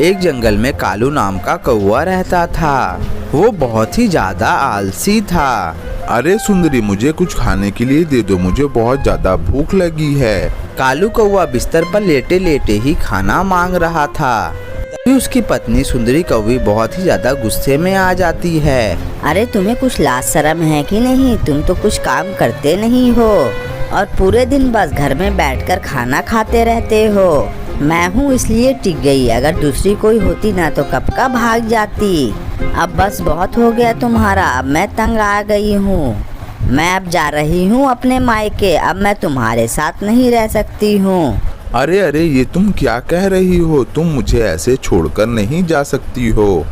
एक जंगल में कालू नाम का कौवा रहता था। वो बहुत ही ज्यादा आलसी था। अरे सुंदरी, मुझे कुछ खाने के लिए दे दो, मुझे बहुत ज्यादा भूख लगी है। कालू कौवा बिस्तर पर लेटे लेटे ही खाना मांग रहा था। तभी उसकी पत्नी सुंदरी कौवी बहुत ही ज्यादा गुस्से में आ जाती है। अरे तुम्हें कुछ लाज शर्म है कि नहीं? तुम तो कुछ काम करते नहीं हो और पूरे दिन बस घर में बैठकर खाना खाते रहते हो। मैं हूँ इसलिए टिक गई, अगर दूसरी कोई होती ना तो कब का भाग जाती। अब बस बहुत हो गया तुम्हारा, अब मैं तंग आ गई हूँ। मैं अब जा रही हूँ अपने मायके, अब मैं तुम्हारे साथ नहीं रह सकती हूँ। अरे अरे, ये तुम क्या कह रही हो? तुम मुझे ऐसे छोड़कर नहीं जा सकती हो।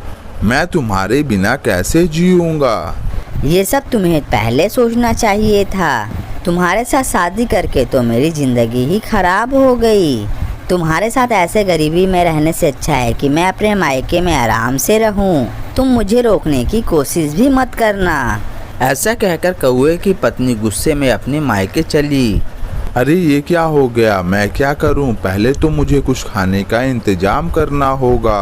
मैं तुम्हारे बिना कैसे जीऊंगा? ये सब तुम्हें पहले सोचना चाहिए था। तुम्हारे साथ शादी करके तो मेरी जिंदगी ही खराब हो गई। तुम्हारे साथ ऐसे गरीबी में रहने से अच्छा है कि मैं अपने मायके में आराम से रहूं। तुम मुझे रोकने की कोशिश भी मत करना। ऐसा कहकर कौवे की पत्नी गुस्से में अपने मायके चली। अरे ये क्या हो गया? मैं क्या करूं? पहले तो मुझे कुछ खाने का इंतजाम करना होगा।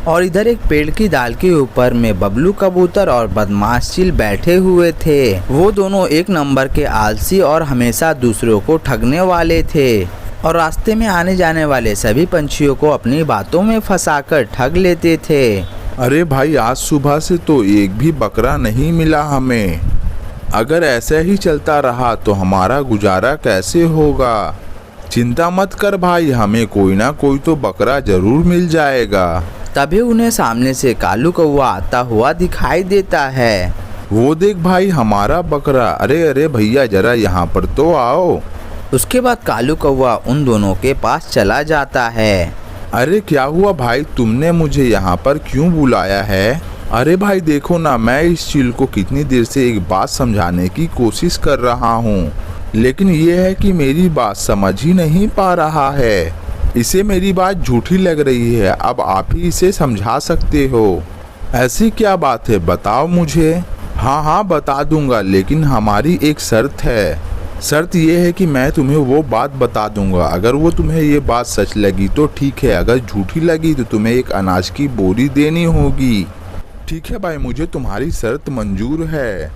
और इधर एक पेड़ की डाल के ऊपर में बबलू कबूतर और बदमाश चील बैठे हुए थे। वो दोनों एक नंबर के आलसी और हमेशा दूसरों को ठगने वाले थे और रास्ते में आने जाने वाले सभी पंछियों को अपनी बातों में फंसाकर ठग लेते थे। अरे भाई, आज सुबह से तो एक भी बकरा नहीं मिला हमें। अगर ऐसा ही चलता रहा तो हमारा गुजारा कैसे होगा? चिंता मत कर भाई, हमें कोई ना कोई तो बकरा जरूर मिल जाएगा। तभी उन्हें सामने से कालू कौवा आता हुआ दिखाई देता है। वो देख भाई, हमारा बकरा। अरे अरे भैया, जरा यहाँ पर तो आओ। उसके बाद कालू कौवा उन दोनों के पास चला जाता है। अरे क्या हुआ भाई, तुमने मुझे यहाँ पर क्यों बुलाया है? अरे भाई देखो ना, मैं इस चील को कितनी देर से एक बात समझाने की कोशिश कर रहा हूँ, लेकिन ये है कि मेरी बात समझ ही नहीं पा रहा है। इसे मेरी बात झूठी लग रही है। अब आप ही इसे समझा सकते हो। ऐसी क्या बात है, बताओ मुझे। हाँ हाँ बता दूंगा, लेकिन हमारी एक शर्त है। शर्त ये है कि मैं तुम्हें वो बात बता दूंगा। अगर वो तुम्हें ये बात सच लगी तो ठीक है, अगर झूठी लगी तो तुम्हें एक अनाज की बोरी देनी होगी। ठीक है भाई, मुझे तुम्हारी शर्त मंजूर है।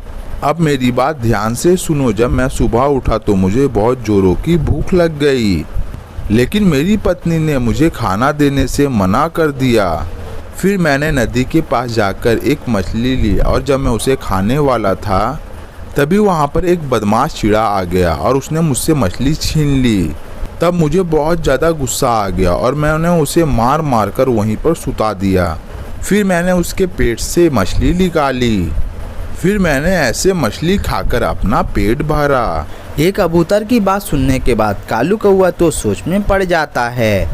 अब मेरी बात ध्यान से सुनो। जब मैं सुबह उठा तो मुझे बहुत जोरों की भूख लग गई, लेकिन मेरी पत्नी ने मुझे खाना देने से मना कर दिया। फिर मैंने नदी के पास जाकर एक मछली ली और जब मैं उसे खाने वाला था तभी वहाँ पर एक बदमाश चिड़ा आ गया और उसने मुझसे मछली छीन ली। तब मुझे बहुत ज़्यादा गुस्सा आ गया और मैंने उसे मार मार कर वहीं पर सुता दिया। फिर मैंने उसके पेट से मछली निकाली। फिर मैंने ऐसे मछली खाकर अपना पेट भरा। ये कबूतर की बात सुनने के बाद कालू कौवा तो सोच में पड़ जाता है,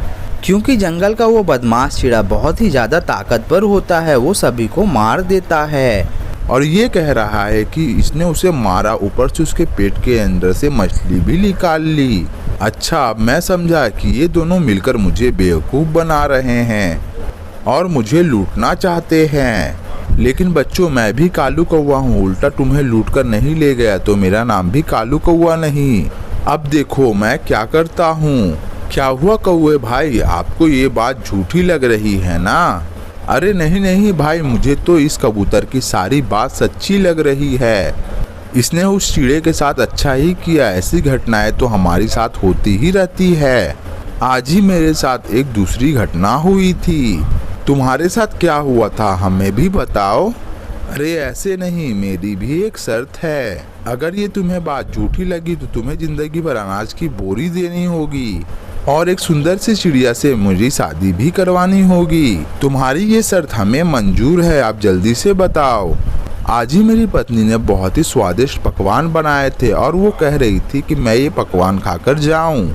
क्योंकि जंगल का वो बदमाश चिड़ा बहुत ही ज्यादा ताकतवर होता है। वो सभी को मार देता है और ये कह रहा है कि इसने उसे मारा, ऊपर से उसके पेट के अंदर से मछली भी निकाल ली। अच्छा, अब मैं समझा कि ये दोनों मिलकर मुझे बेवकूफ़ बना रहे हैं और मुझे लूटना चाहते हैं। लेकिन बच्चों, मैं भी कालू कौवा हूँ, उल्टा तुम्हें लूट कर नहीं ले गया तो मेरा नाम भी कालू कौवा नहीं। अब देखो मैं क्या करता हूँ। क्या हुआ कौवे भाई, आपको ये बात झूठी लग रही है ना? अरे नहीं नहीं भाई, मुझे तो इस कबूतर की सारी बात सच्ची लग रही है। इसने उस चिड़े के साथ अच्छा ही किया। ऐसी घटनाएं तो हमारी साथ होती ही रहती है। आज ही मेरे साथ एक दूसरी घटना हुई थी। तुम्हारे साथ क्या हुआ था, हमें भी बताओ। अरे ऐसे नहीं, मेरी भी एक शर्त है। अगर ये तुम्हें बात झूठी लगी तो तुम्हें जिंदगी भर अनाज की बोरी देनी होगी और एक सुंदर सी चिड़िया से मुझे शादी भी करवानी होगी। तुम्हारी ये शर्त हमें मंजूर है, आप जल्दी से बताओ। आज ही मेरी पत्नी ने बहुत ही स्वादिष्ट पकवान बनाए थे और वो कह रही थी कि मैं ये पकवान खाकर जाऊं।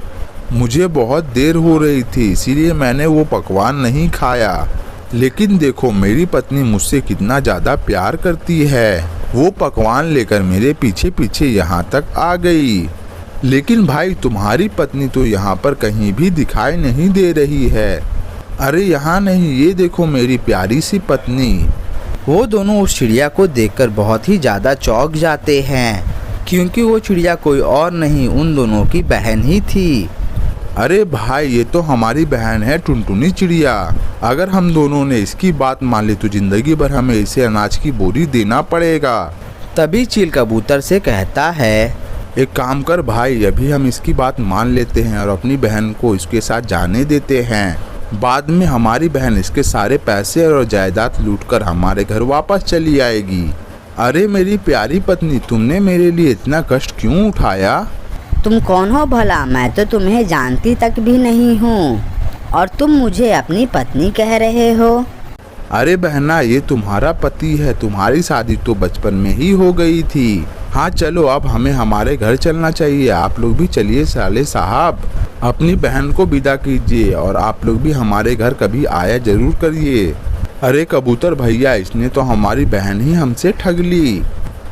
मुझे बहुत देर हो रही थी, इसीलिए मैंने वो पकवान नहीं खाया। लेकिन देखो मेरी पत्नी मुझसे कितना ज़्यादा प्यार करती है। वो पकवान लेकर मेरे पीछे पीछे यहाँ तक आ गई। लेकिन भाई, तुम्हारी पत्नी तो यहाँ पर कहीं भी दिखाई नहीं दे रही है। अरे यहाँ नहीं, ये देखो मेरी प्यारी सी पत्नी। वो दोनों उस चिड़िया को देखकर बहुत ही ज़्यादा चौंक जाते हैं, क्योंकि वो चिड़िया कोई और नहीं, उन दोनों की बहन ही थी। अरे भाई, ये तो हमारी बहन है टुनटुनी चिड़िया। अगर हम दोनों ने इसकी बात मान ली तो जिंदगी भर हमें इसे अनाज की बोरी देना पड़ेगा। तभी चील कबूतर से कहता है, एक काम कर भाई, अभी हम इसकी बात मान लेते हैं और अपनी बहन को इसके साथ जाने देते हैं। बाद में हमारी बहन इसके सारे पैसे और जायदाद लूटकर हमारे घर वापस चली आएगी। अरे मेरी प्यारी पत्नी, तुमने मेरे लिए इतना कष्ट क्यों उठाया? तुम कौन हो भला? मैं तो तुम्हें जानती तक भी नहीं हूँ और तुम मुझे अपनी पत्नी कह रहे हो। अरे बहना, ये तुम्हारा पति है। तुम्हारी शादी तो बचपन में ही हो गई थी। हाँ चलो, अब हमें हमारे घर चलना चाहिए। आप लोग भी चलिए साले साहब, अपनी बहन को विदा कीजिए और आप लोग भी हमारे घर कभी आया जरूर करिए। अरे कबूतर भैया, इसने तो हमारी बहन ही हमसे ठग ली।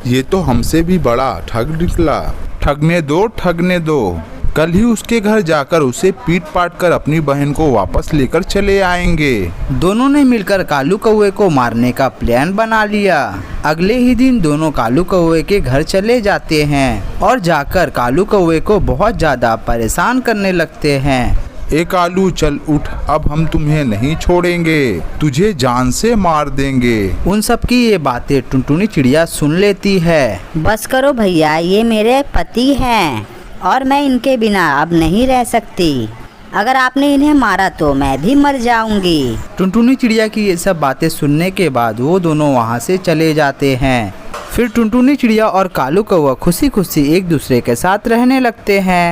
ये तो हमसे भी बड़ा ठग निकला। ठगने दो। कल ही उसके घर जाकर उसे पीट पाट कर अपनी बहन को वापस लेकर चले आएंगे। दोनों ने मिलकर कालू कौवे को मारने का प्लान बना लिया। अगले ही दिन दोनों कालू कौवे के घर चले जाते हैं और जाकर कालू कौवे को बहुत ज्यादा परेशान करने लगते हैं। ए कालू, चल उठ, अब हम तुम्हें नहीं छोड़ेंगे, तुझे जान से मार देंगे। उन सब की ये बातें टुनटुनी चिड़िया सुन लेती है। बस करो भैया, ये मेरे पति हैं और मैं इनके बिना अब नहीं रह सकती। अगर आपने इन्हें मारा तो मैं भी मर जाऊंगी। टुनटुनी चिड़िया की ये सब बातें सुनने के बाद वो दोनों वहाँ से चले जाते हैं। फिर टुनटुनी चिड़िया और कालू कौवा खुशी खुशी एक दूसरे के साथ रहने लगते हैं।